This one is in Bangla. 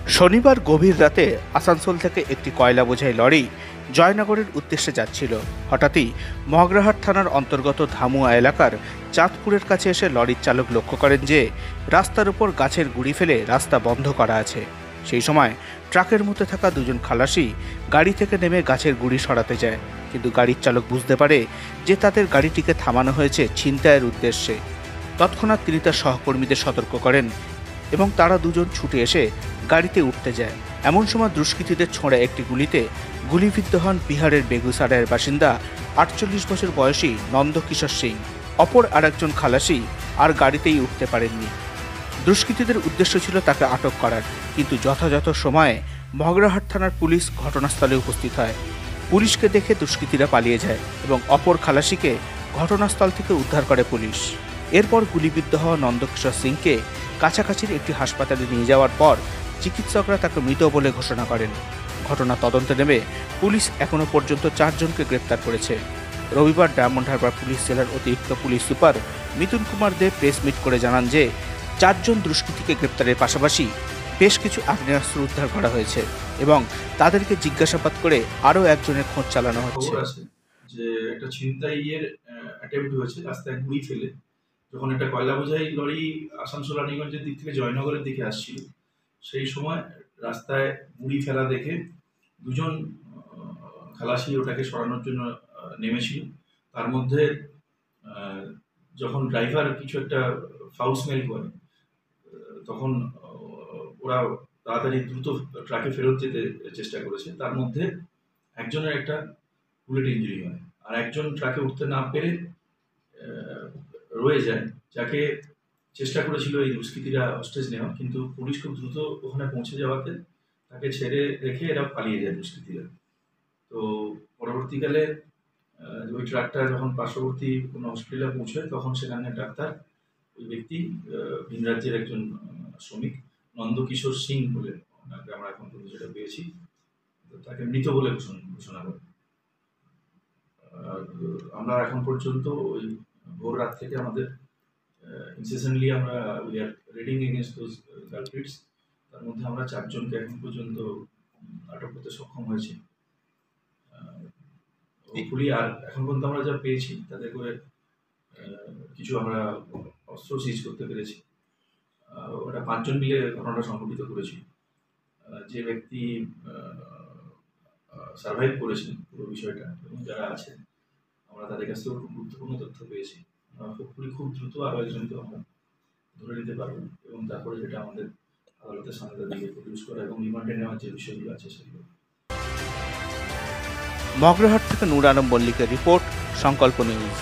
শনিবার গভীর রাতে আসানসোল থেকে একটি কয়লা বোঝাই লরি জয়নগরের উদ্দেশ্যে যাচ্ছিল। হঠাৎই মগরাহাট থানার অন্তর্গত ধামুয়া এলাকার চাঁদপুরের কাছে এসে লরির চালক লক্ষ্য করেন যে রাস্তার উপর গাছের গুঁড়ি ফেলে রাস্তা বন্ধ করা আছে। সেই সময় ট্রাকের মধ্যে থাকা দুজন খালাসি গাড়ি থেকে নেমে গাছের গুঁড়ি সরাতে যায়, কিন্তু গাড়ির চালক বুঝতে পারে যে তাদের গাড়িটিকে থামানো হয়েছে ছিনতাইয়ের উদ্দেশ্যে। তৎক্ষণাৎ তিনি তার সহকর্মীদের সতর্ক করেন এবং তারা দুজন ছুটে এসে গাড়িতে উঠতে যায়। এমন সময় দুষ্কৃতীদের ছোঁড়া একটি গুলিতে গুলিবিদ্ধ হন বিহারের বেগুসারায়ের বাসিন্দা ৪৮ বছর বয়সী নন্দকিশোর সিং। অপর আরেকজন খালাসি আর গাড়িতেই উঠতে পারেননি। দুষ্কৃতীদের উদ্দেশ্য ছিল তাকে আটক করার, কিন্তু যথাযথ সময়ে মগরাহাট থানার পুলিশ ঘটনাস্থলে উপস্থিত হয়। পুলিশকে দেখে দুষ্কৃতীরা পালিয়ে যায় এবং অপর খালাসিকে ঘটনাস্থল থেকে উদ্ধার করে পুলিশ। এরপর গুলিবিদ্ধ হওয়া নন্দকিশোর সিংকে কাছাকাছির একটি হাসপাতালে নিয়ে যাওয়ার পর চিকিৎসকরা তাকে মৃত বলে ঘোষণা করেন। ঘটনা তদন্তে নেমে পুলিশ এখনো পর্যন্ত ৪ জনকে গ্রেপ্তার করেছে। রবিবার ডায়মন্ড হারবার পুলিশ জেলার অতিরিক্ত পুলিশ সুপার মিথুন কুমার দে প্রেস মিট করে জানান যে ৪ জন দুষ্কৃতীকে গ্রেপ্তারের পাশাপাশি বেশ কিছু আগ্নেয়াস্ত্র উদ্ধার করা হয়েছে এবং তাদেরকে জিজ্ঞাসাবাদ করে আরও একজনের খোঁজ চালানো হচ্ছে। যে একটা ছিনতাইয়ের অ্যাটেম্প্ট হয়েছে রাস্তায় গুঁড়ি ফেলে, যখন একটা কয়লা বোঝাই লরি আসানসোল রানীগঞ্জের দিক থেকে জয়নগরের দিকে আসছিল, সেই সময় রাস্তায় গুঁড়ি ফেলা দেখে দুজন খালাসি ওটাকে সরানোর জন্য নেমেছিল। তার মধ্যে যখন ড্রাইভার কিছু একটা ফাউল স্মেল করে, তখন ওরা তাড়াতাড়ি দ্রুত ট্রাকে ফেরত যেতে চেষ্টা করেছে। তার মধ্যে একজনের একটা বুলেট ইঞ্জুরি হয়, আর একজন ট্রাকে উঠতে না পেরে রয়ে যায়, যাকে চেষ্টা করেছিল এই দুষ্কৃতীরা হস্টেজ নেওয়া, কিন্তু পুলিশ খুব দ্রুত ওখানে পৌঁছে যাওয়াতে তাকে ছেড়ে রেখে এরা পালিয়ে যায় দুষ্কৃতীরা। তো পরবর্তীকালে ওই ট্রাকটা যখন পার্শ্ববর্তী কোনো হসপিটালে পৌঁছয়, তখন সেখানে ডাক্তার ওই ব্যক্তি ভিন রাজ্যের একজন শ্রমিক নন্দকিশোর সিং বলে, ওনাকে আমরা এখন পর্যন্ত যেটা পেয়েছি, তাকে মৃত বলে ঘোষণা করে। আমরা এখন পর্যন্ত ওই ভোর রাত থেকে আমাদের ইনসেসেন্টলি আমরা we are রেডিং against those culprits. তার মধ্যে আমরা ৪ জনকে এখন পর্যন্ত আটক করতে সক্ষম হয়েছি। হোপফুলি আর এখন পর্যন্ত আমরা যা পেয়েছি তাতে করে কিছু আমরা অস্ত্র সিজ করতে পেরেছি। ওটা ৫ জন মিলে ঘটনাটা সংঘটিত করেছি। যে ব্যক্তি সার্ভাইভ করেছেন পুরো বিষয়টা এবং যারা আছেন, আমরা তাদের কাছ থেকেও খুব গুরুত্বপূর্ণ তথ্য পেয়েছি। হোপফুলি খুব দ্রুত আরও একজনকে আমরা ধরে নিতে পারবো এবং তারপরে যেটা আমাদের আদালতের সামনে তাদেরকে প্রডিউস করা এবং রিমান্ডে নেওয়ার যে বিষয়গুলো আছে সেগুলো। মগরাহাট থেকে নূর আলম মল্লিকের রিপোর্ট, সংকল্প নিউজ।